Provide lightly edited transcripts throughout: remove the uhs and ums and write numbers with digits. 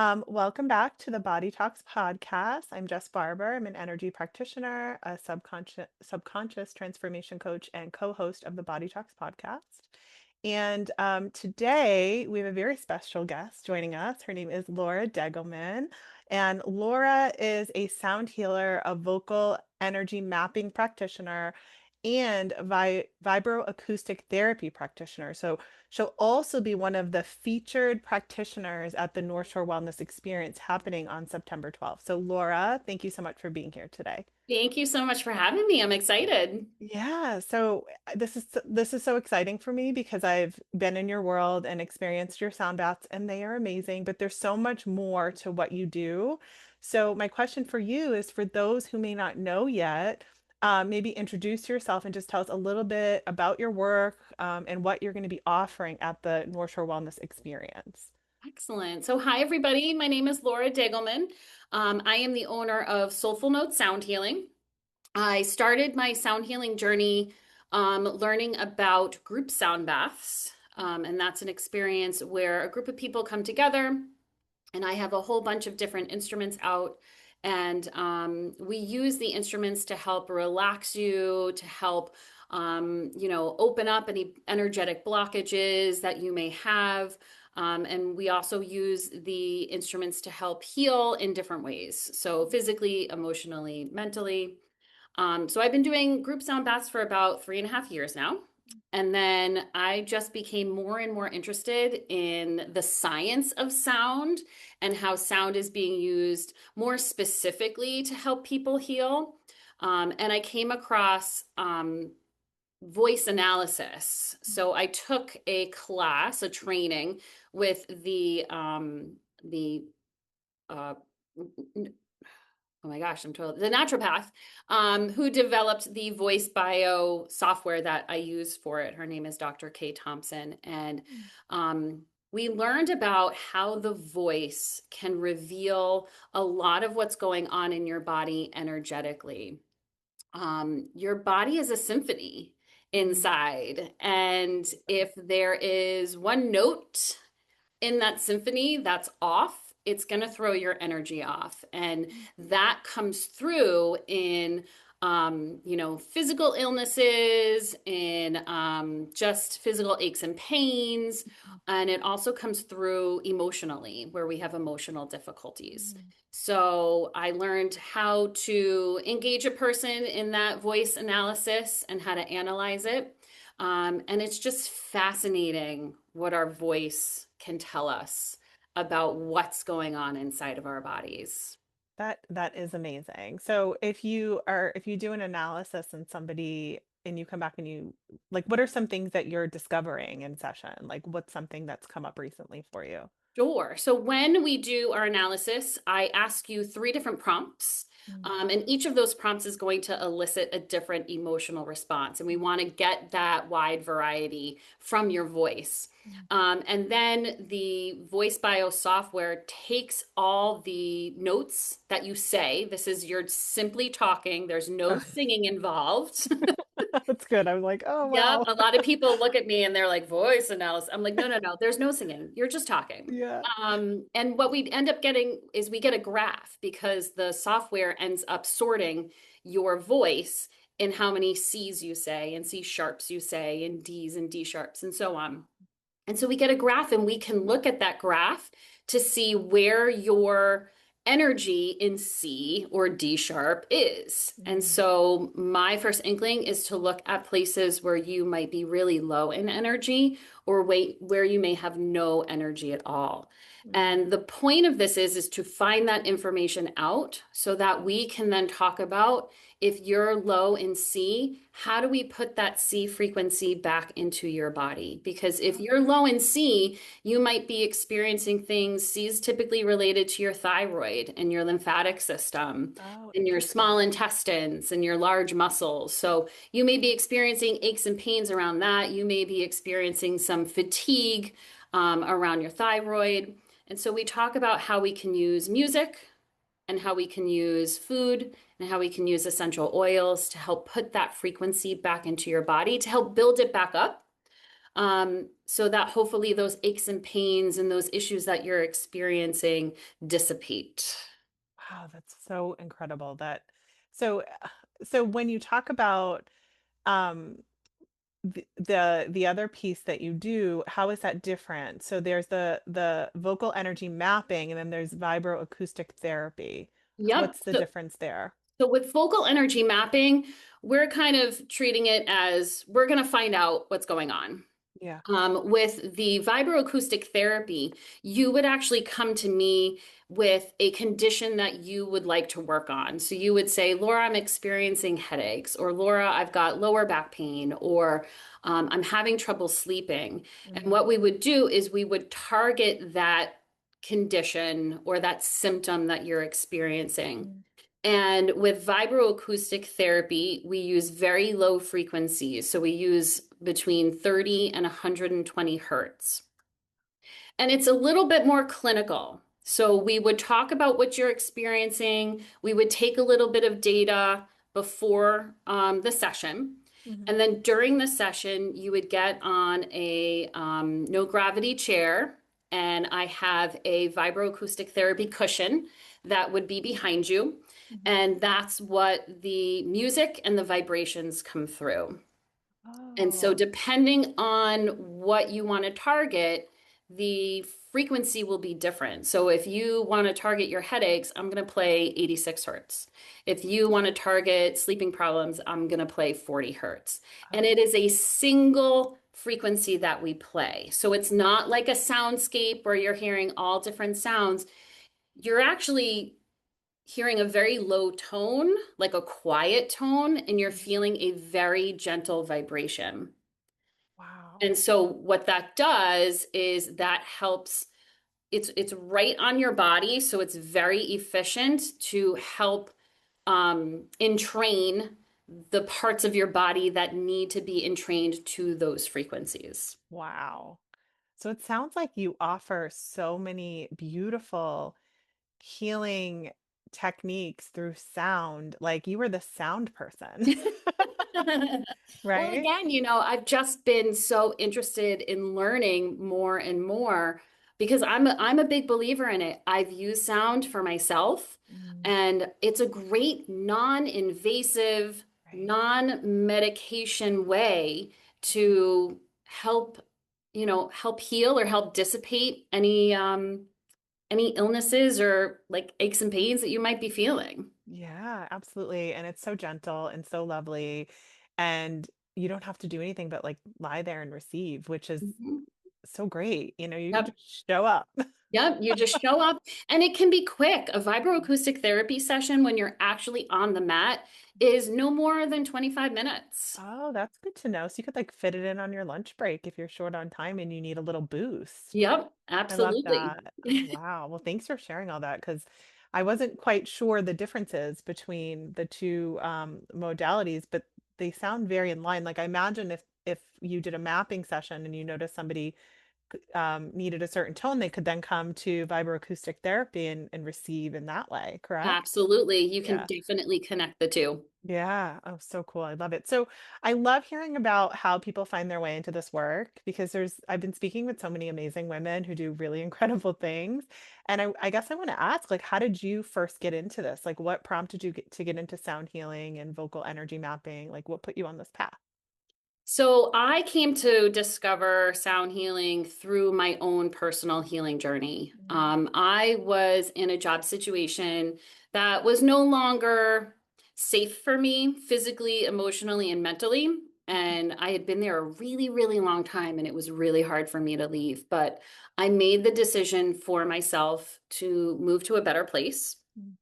Welcome back to the Body Talks podcast. I'm Jess Barber. I'm an energy practitioner, a subconscious transformation coach, and co-host of the Body Talks podcast. And today we have a very special guest joining us. Her name is Laura Degelman. And Laura is a sound healer, a vocal energy mapping practitioner, and vibroacoustic therapy practitioner. So she'll also be one of the featured practitioners at the North Shore Wellness Experience happening on September 12th. So Laura, thank you so much for being here today. Thank you so much for having me. I'm excited. Yeah, so this is so exciting for me because I've been in your world and experienced your sound baths and they are amazing, but there's so much more to what you do. So my question for you is for those who may not know yet, maybe introduce yourself and just tell us a little bit about your work, and what you're going to be offering at the North Shore Wellness Experience. Excellent. So, hi, everybody. My name is Laura Degelman. I am the owner of Soulful Note Sound Healing. I started my sound healing journey learning about group sound baths. And that's an experience where a group of people come together, and I have a whole bunch of different instruments out. And we use the instruments to help relax you, to help, open up any energetic blockages that you may have. And we also use the instruments to help heal in different ways. So physically, emotionally, mentally. So I've been doing group sound baths for about 3.5 years now. And then I just became more and more interested in the science of sound and how sound is being used more specifically to help people heal. And I came across voice analysis. So I took a class, a training with uh, oh my gosh, I'm totally the naturopath who developed the voice bio software that I use for it. Her name is Dr. Kay Thompson. And we learned about how the voice can reveal a lot of what's going on in your body energetically. Your body is a symphony Mm. inside. And if there is one note in that symphony that's off, it's going to throw your energy off. And that comes through in, physical illnesses, in just physical aches and pains. And it also comes through emotionally, where we have emotional difficulties. Mm. So I learned how to engage a person in that voice analysis and how to analyze it. And it's just fascinating what our voice can tell us about what's going on inside of our bodies. That is amazing. So if you do an analysis and somebody and you come back and you like, what are some things that you're discovering in session? Like what's something that's come up recently for you? Sure. So when we do our analysis, I ask you three different prompts. Mm. And each of those prompts is going to elicit a different emotional response. And we want to get that wide variety from your voice. Mm. And then the voice bio software takes all the notes that you say. This is you're simply talking, there's no singing involved. That's good. I was like, oh Yep. wow. A lot of people look at me and they're like, voice analysis. I'm like, no, no, no, there's no singing. You're just talking. Yeah. And what we end up getting is we get a graph because the software ends up sorting your voice in how many C's you say and C sharps you say and D's and D sharps and so on. And so we get a graph and we can look at that graph to see where your energy in C or D sharp is. And Mm. so my first inkling is to look at places where you might be really low in energy or where you may have no energy at all. Mm. And the point of this is to find that information out so that we can then talk about if you're low in C, how do we put that C frequency back into your body? Because if you're low in C, you might be experiencing things. C is typically related to your thyroid and your lymphatic system, Oh, and your small interesting. intestines and your large muscles. So you may be experiencing aches and pains around that. You may be experiencing some fatigue around your thyroid. And so we talk about how we can use music and how we can use food and how we can use essential oils to help put that frequency back into your body to help build it back up. so that hopefully those aches and pains and those issues that you're experiencing dissipate. Wow, that's so incredible that so so when you talk about um the other piece that you do, how is that different? So there's the vocal energy mapping and then there's vibroacoustic therapy. Yep. What's the So, difference there? so with focal energy mapping, we're kind of treating it as we're going to find out what's going on. Yeah. With the vibroacoustic therapy, you would actually come to me with a condition that you would like to work on. So you would say, Laura, I'm experiencing headaches, or Laura, I've got lower back pain, or I'm having trouble sleeping. And Mm, what we would do is we would target that condition or that symptom that you're experiencing. mm, And with vibroacoustic therapy, we use very low frequencies. So we use between 30 and 120 hertz. And it's a little bit more clinical. So we would talk about what you're experiencing. We would take a little bit of data before the session. mhm, And then during the session, you would get on a no gravity chair. And I have a vibroacoustic therapy cushion that would be behind you. mhm. And that's what the music and the vibrations come through. And so, Oh, depending on what you want to target, the frequency will be different. So, if you want to target your headaches, I'm going to play 86 hertz. If you want to target sleeping problems, I'm going to play 40 hertz. And it oh, is a single frequency that we play. So, it's not like a soundscape where you're hearing all different sounds. You're actually hearing a very low tone, like a quiet tone, and you're mm, feeling a very gentle vibration. wow. And so what that does is that helps it's right on your body, so it's very efficient to help entrain the parts of your body that need to be entrained to those frequencies. Wow. So it sounds like you offer so many beautiful healing techniques through sound. Like you were the sound person, Well, right? again, I've just been so interested in learning more and more because I'm a big believer in it. I've used sound for myself, Mm, and it's a great non-invasive, right. non-medication way Mhm. to help heal or help dissipate any illnesses or like aches and pains that you might be feeling. Yeah, absolutely. And it's so gentle and so lovely. And you don't have to do anything but like lie there and receive, which is Mhm. so great. You Yep. just show up. Yep, you just show up and it can be quick. A vibroacoustic therapy session when you're actually on the mat is no more than 25 minutes. Oh, that's good to know. So you could like fit it in on your lunch break if you're short on time and you need a little boost. Yep, I love absolutely. that. Oh, wow. Well, thanks for sharing all that because I wasn't quite sure the differences between the two modalities, but they sound very in line. Like I imagine if you did a mapping session and you noticed somebody needed a certain tone, they could then come to vibroacoustic therapy and receive in that way, correct? Absolutely. You can Yeah. definitely connect the two. Yeah. Oh, so cool. I love it. So I love hearing about how people find their way into this work because I've been speaking with so many amazing women who do really incredible things. And I guess I want to ask, like, how did you first get into this? Like, what prompted you to get into sound healing and vocal energy mapping? Like, what put you on this path? So I came to discover sound healing through my own personal healing journey. Mm, I was in a job situation that was no longer safe for me physically, emotionally, and mentally. mhm, And I had been there a really, really long time, and it was really hard for me to leave. But I made the decision for myself to move to a better place. mm,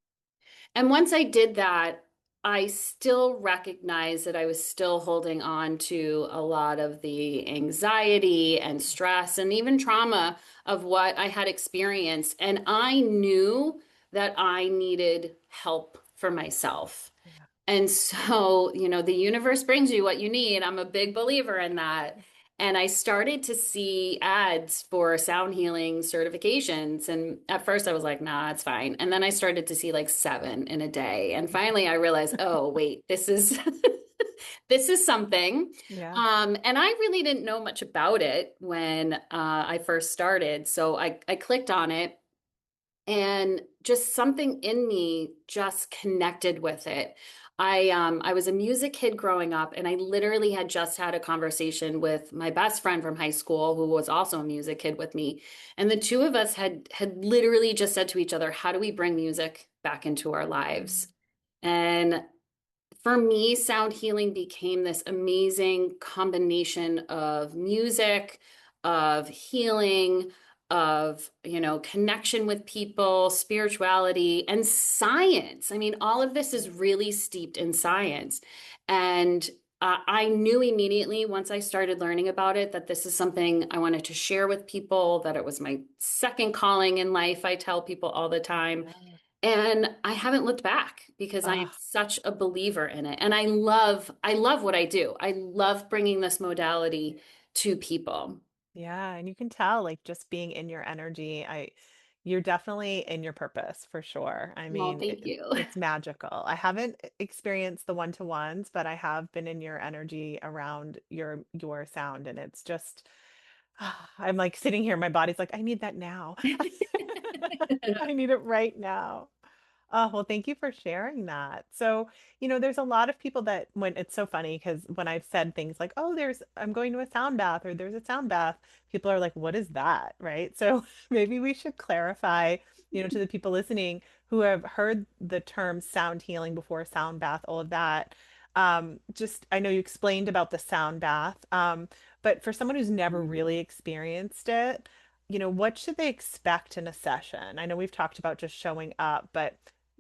And once I did that, I still recognized that I was still holding on to a lot of the anxiety and stress and even trauma of what I had experienced. And I knew that I needed help for myself. yeah. And so, the universe brings you what you need. I'm a big believer in that. And I started to see ads for sound healing certifications. And at first I was like, nah, it's fine. And then I started to see like 7 in a day. And finally I realized, oh, wait, this is this is something. Yeah. And I really didn't know much about it when I first started. So I clicked on it and just something in me just connected with it. I was a music kid growing up, and I literally had just had a conversation with my best friend from high school, who was also a music kid with me, and the two of us had literally just said to each other, "How do we bring music back into our lives?" And for me, sound healing became this amazing combination of music, of healing, of, connection with people, spirituality, and science. I mean, all of this is really steeped in science. And I knew immediately once I started learning about it that this is something I wanted to share with people, that it was my second calling in life. I tell people all the time. Yeah. And I haven't looked back because I am Oh, such a believer in it. And I love what I do. I love bringing this modality to people. yeah, and you can tell like just being in your energy, you're definitely in your purpose for sure. I Well, mean, thank you. it's magical. I haven't experienced the one-to-ones, but I have been in your energy around your sound and it's just I'm like sitting here, my body's like, I need that now. I need it right now. Oh, well, thank you for sharing that. So, there's a lot of people that when it's so funny because when I've said things like, oh, I'm going to a sound bath or there's a sound bath, people are like, what is that? Right. So maybe we should clarify, to the people listening who have heard the term sound healing before, sound bath, all of that. I know you explained about the sound bath, but for someone who's never really experienced it, what should they expect in a session? I know we've talked about just showing up, but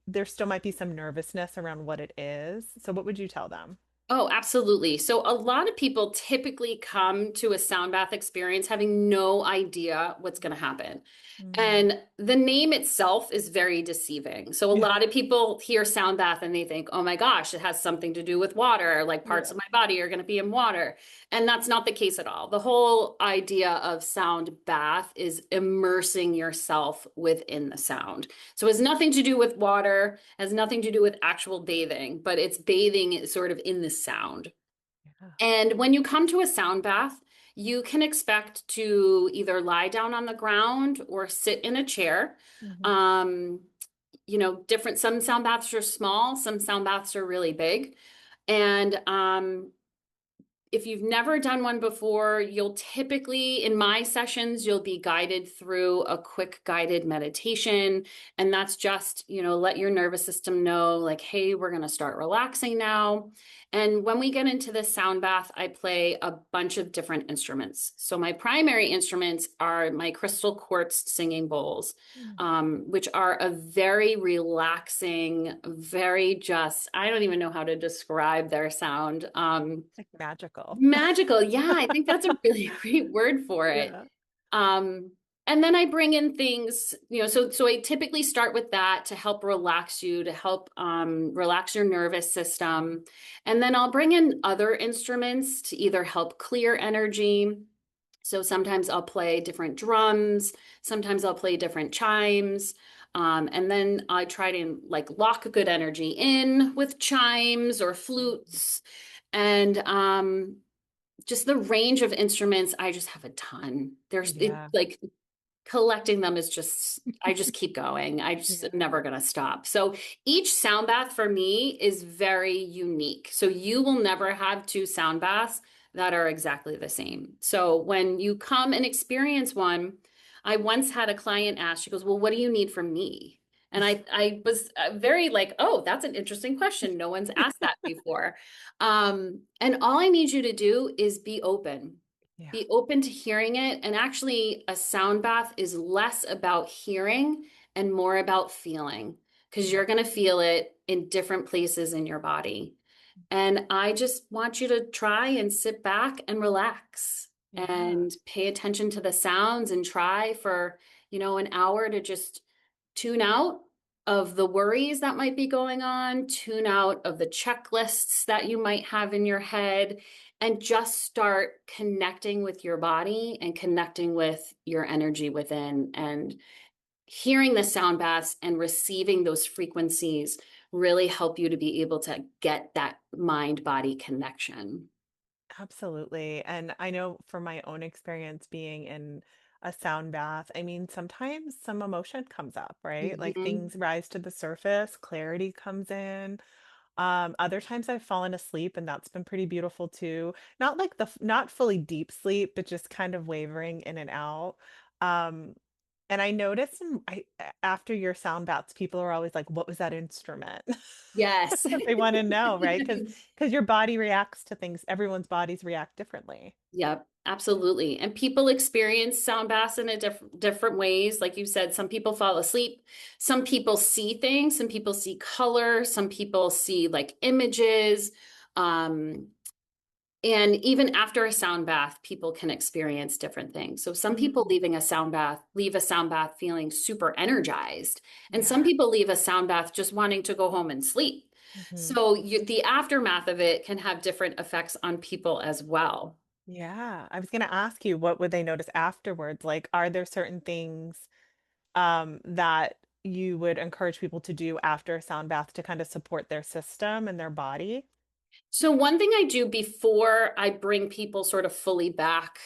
there still might be some nervousness around what it is. So what would you tell them? Oh, absolutely. So a lot of people typically come to a sound bath experience having no idea what's going to happen. Mm. And the name itself is very deceiving. So a Yeah. lot of people hear sound bath and they think, oh my gosh, it has something to do with water, like parts Yeah. of my body are going to be in water. And that's not the case at all. The whole idea of sound bath is immersing yourself within the sound. So it has nothing to do with water, has nothing to do with actual bathing, but it's bathing sort of in the sound. Yeah. And when you come to a sound bath, you can expect to either lie down on the ground or sit in a chair. Hmm. Um, some sound baths are small, some sound baths are really big. And if you've never done one before, you'll typically, in my sessions, you'll be guided through a quick guided meditation. And that's just, let your nervous system know, like, hey, we're going to start relaxing now. And when we get into this sound bath, I play a bunch of different instruments. So my primary instruments are my crystal quartz singing bowls, Mm. which are a very relaxing, very just, I don't even know how to describe their sound. Like magical. Magical. Yeah, I think that's a really great word for it. Yeah. Um, and then I bring in things, so I typically start with that to help relax you, to help relax your nervous system. And then I'll bring in other instruments to either help clear energy. So sometimes I'll play different drums, sometimes I'll play different chimes. And then I try to like lock good energy in with chimes or flutes. And just the range of instruments, I just have a ton. There's it Yeah. like collecting them is just, I just keep going. I just Yeah. never gonna stop. So each sound bath for me is very unique. So you will never have two sound baths that are exactly the same. So when you come and experience one, I once had a client ask, she goes, well, what do you need from me? And I was very like, oh, that's an interesting question. No one's asked that before. And all I need you to do is be open. Yeah. Be open to hearing it. And actually, a sound bath is less about hearing and more about feeling because Yeah. you're going to feel it in different places in your body. And I just want you to try and sit back and relax Yeah. and pay attention to the sounds and try for, an hour to just tune out of the worries that might be going on, tune out of the checklists that you might have in your head, and just start connecting with your body and connecting with your energy within and hearing the sound baths and receiving those frequencies really help you to be able to get that mind body connection. Absolutely. And I know from my own experience being in a sound bath, I mean, sometimes some emotion comes up, right? Like Mhm. things rise to the surface, clarity comes in. Other times I've fallen asleep and that's been pretty beautiful too. Not like not fully deep sleep, but just kind of wavering in and out. Um, and I noticed after your sound baths, people are always like, what was that instrument? Yes. They want to know, right? Because your body reacts to things, everyone's bodies react differently. Yep, absolutely. And people experience sound baths in a different ways. Like you said, some people fall asleep, some people see things, some people see color, some people see like images. Um, and even after a sound bath, people can experience different things. So some people Mm, leave a sound bath feeling super energized, and some yeah. people leave a sound bath just wanting to go home and sleep. Hmm. So the aftermath of it can have different effects on people as well. Yeah. I was going to ask you, what would they notice afterwards? Like, are there certain things that you would encourage people to do after a sound bath to kind of support their system and their body? So one thing I do before I bring people sort of fully back,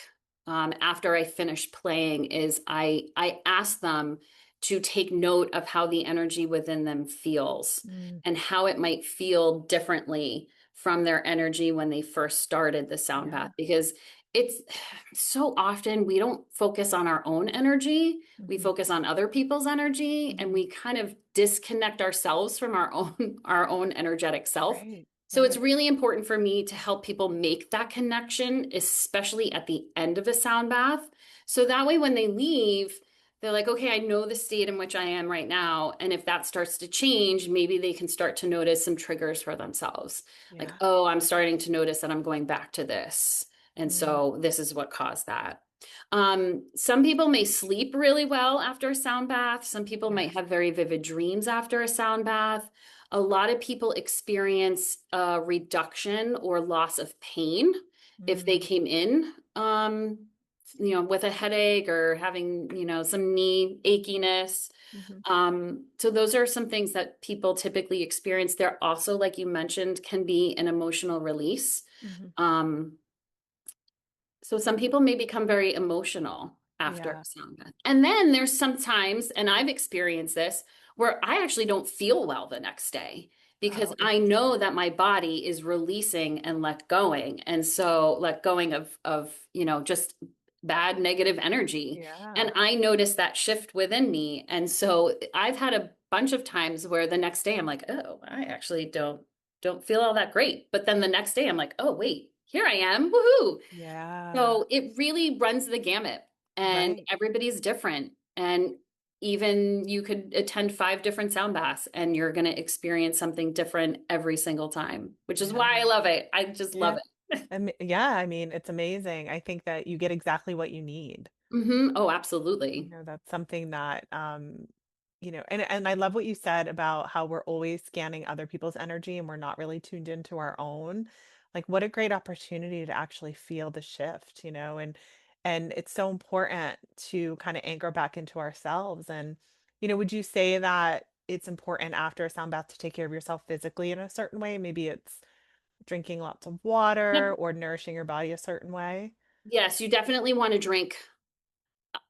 after I finish playing, is I ask them to take note of how the energy within them feels Mm, and how it might feel differently from their energy when they first started the sound yeah. bath. Because it's so often we don't focus on our own energy, we Hmm. focus on other people's energy, and Hmm. we kind of disconnect ourselves from our own energetic self. Right. So it's Right. really important for me to help people make that connection, especially at the end of a sound bath. So that way, when they leave, they're like, okay, I know the state in which I am right now. And if that starts to change, maybe they can start to notice some triggers for themselves. Like, Yeah. oh, I'm starting to notice that I'm going back to this. And Mm, so this is what caused that. Some people may sleep really well after a sound bath. Some people yeah. might have very vivid dreams after a sound bath. A lot of people experience a reduction or loss of pain if they Mm, came in, with a headache or having, some knee achiness. hmm. So those are some things that people typically experience. There also, like you mentioned, can be an emotional release. Hmm. Um, so some people may become very emotional after Yeah. a sound bath. And then there's sometimes, and I've experienced this, where I actually don't feel well the next day because Oh, I interesting. know that my body is releasing and let going. And so let going of, just bad negative energy. And Yeah. I notice that shift within me. And so I've had a bunch of times where the next day I'm like, oh, I actually don't feel all that great. But then the next day I'm like, oh, wait, here I am. Woohoo. Yeah. So it really runs the gamut and Right. everybody's different. And even you could attend 5 different sound baths and you're going to experience something different every single time, which is why I Yeah. love it. I just love Yeah. it. Yeah, I mean, it's amazing. I think that you get exactly what you need. Oh, absolutely. That's something that and I love what you said about how we're always scanning other people's energy and we're not really tuned into our own. Like what a great opportunity to actually feel the shift, and it's so important to kind of anchor back into ourselves. And would you say that it's important after a sound bath to take care of yourself physically in a certain way? Maybe it's drinking lots of water Yep. or nourishing your body a certain way? Yes, you definitely want to drink.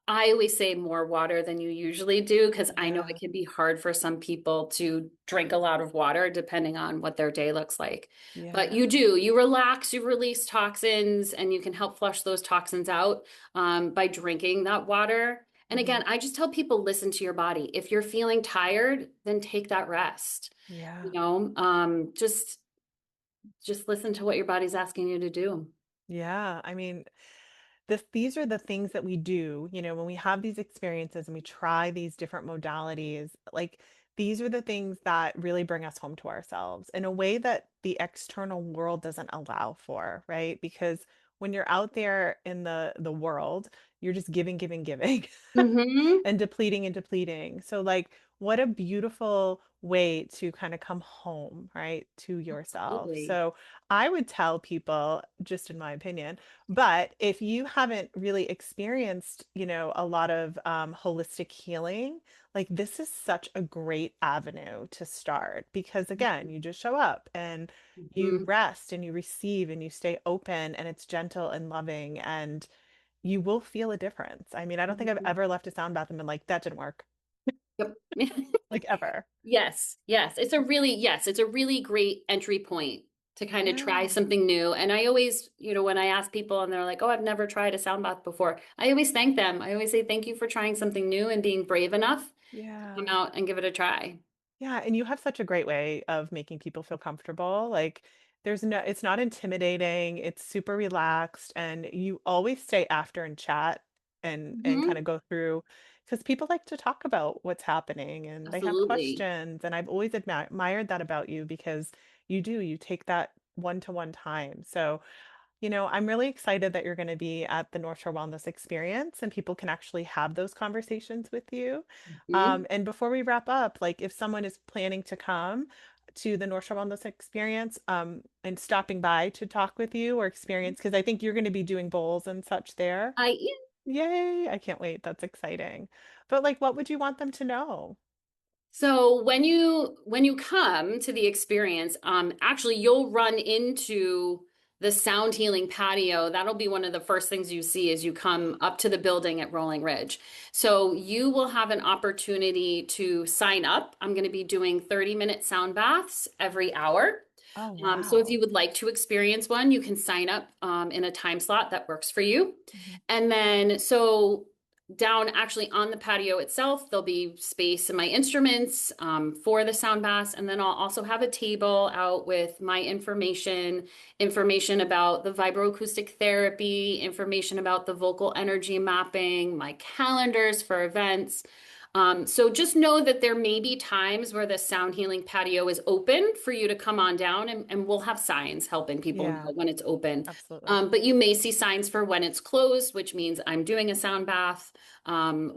I always say more water than you usually do because I know it Yeah. can be hard for some people to drink a lot of water depending on what their day looks like. But Yeah. you relax, you release toxins, and you can help flush those toxins out by drinking that water. And Hmm. again, I just tell people listen to your body. If you're feeling tired, then take that rest. Yeah. You know, just listen to what your body's asking you to do. Yeah. I mean, these are the things that we do, when we have these experiences and we try these different modalities, like these are the things that really bring us home to ourselves in a way that the external world doesn't allow for, right? Because when you're out there in the world, you're just giving, giving, giving Hmm. and depleting and depleting. So like what a beautiful way to kind of come home, right, to yourself. Absolutely. So I would tell people, just in my opinion, but if you haven't really experienced, a lot of holistic healing, like this is such a great avenue to start because again, you just show up and you Mhm. rest and you receive and you stay open and it's gentle and loving and you will feel a difference. I mean, I don't think I've Mhm. ever left a sound bath and been like, that didn't work, Yep. like ever. Yes, yes. It's a really great entry point to kind of try Yeah. something new. And I always, when I ask people and they're like, "Oh, I've never tried a sound bath before." I always thank them. I always say thank you for trying something new and being brave enough to come Yeah. out and give it a try. Yeah, and you have such a great way of making people feel comfortable. Like it's not intimidating, it's super relaxed and you always stay after and chat and kind Hmm. of go through because people like to talk about what's happening and they have Absolutely. questions and I've always admired that about you because you take that one-to-one time. So I'm really excited that you're going to be at the North Shore Wellness Experience and people can actually have those conversations with you. Mhm. And before we wrap up, like if someone is planning to come to the North Shore Wellness Experience and stopping by to talk with you or experience, because I think you're going to be doing bowls and such there. Yeah. Yay, I can't wait. That's exciting. But like, what would you want them to know? So when you come to the experience, actually you'll run into the sound healing patio. That'll be one of the first things you see as you come up to the building at Rolling Ridge. So you will have an opportunity to sign up. I'm going to be doing 30-minute sound baths every hour. Oh, So if wow. you would like to experience one, you can sign up in a time slot that works for you. Mhm. And then, so down actually on the patio itself, there'll be space in my instruments for the sound baths. And then I'll also have a table out with my information about the vibroacoustic therapy, information about the vocal energy mapping, my calendars for events. So just know that there may be times where the sound healing patio is open for you to come on down and we'll have signs helping people Yeah, know when it's open. absolutely. But you may see signs for when it's closed, which means I'm doing a sound bath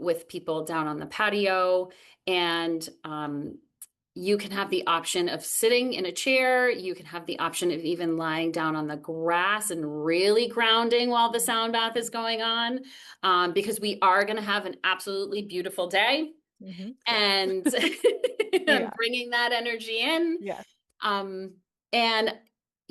with people down on the patio. And you can have the option of sitting in a chair. You can have the option of even lying down on the grass and really grounding while the sound bath is going on, because we are going to have an absolutely beautiful day. Yes. And I'm Yeah. bringing that energy in. Yes. Um, and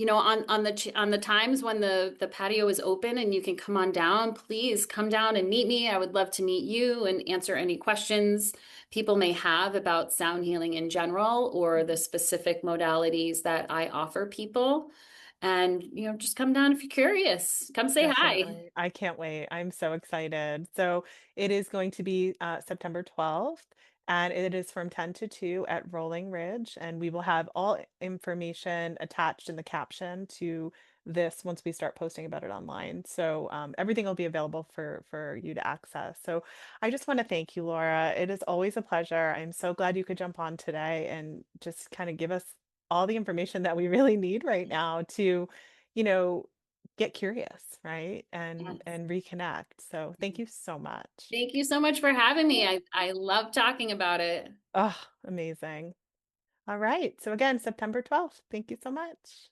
on the times when the patio is open and you can come on down, please come down and meet me. I would love to meet you and answer any questions people may have about sound healing in general or the specific modalities that I offer people. And just come down if you're curious. Come say hi. Definitely. I can't wait. I'm so excited. So it is going to be September 12th, and it is from 10 to 2 at Rolling Ridge. And we will have all information attached in the caption to this once we start posting about it online. So everything will be available for you to access. So I just want to thank you, Laura. It is always a pleasure. I'm so glad you could jump on today and just kind of give us all the information that we really need right now to, you know, get curious, right? And Yes. and reconnect. So thank you so much. Thank you so much for having me. Yeah. I love talking about it. Oh, amazing. All right. So again, September 12th. Thank you so much.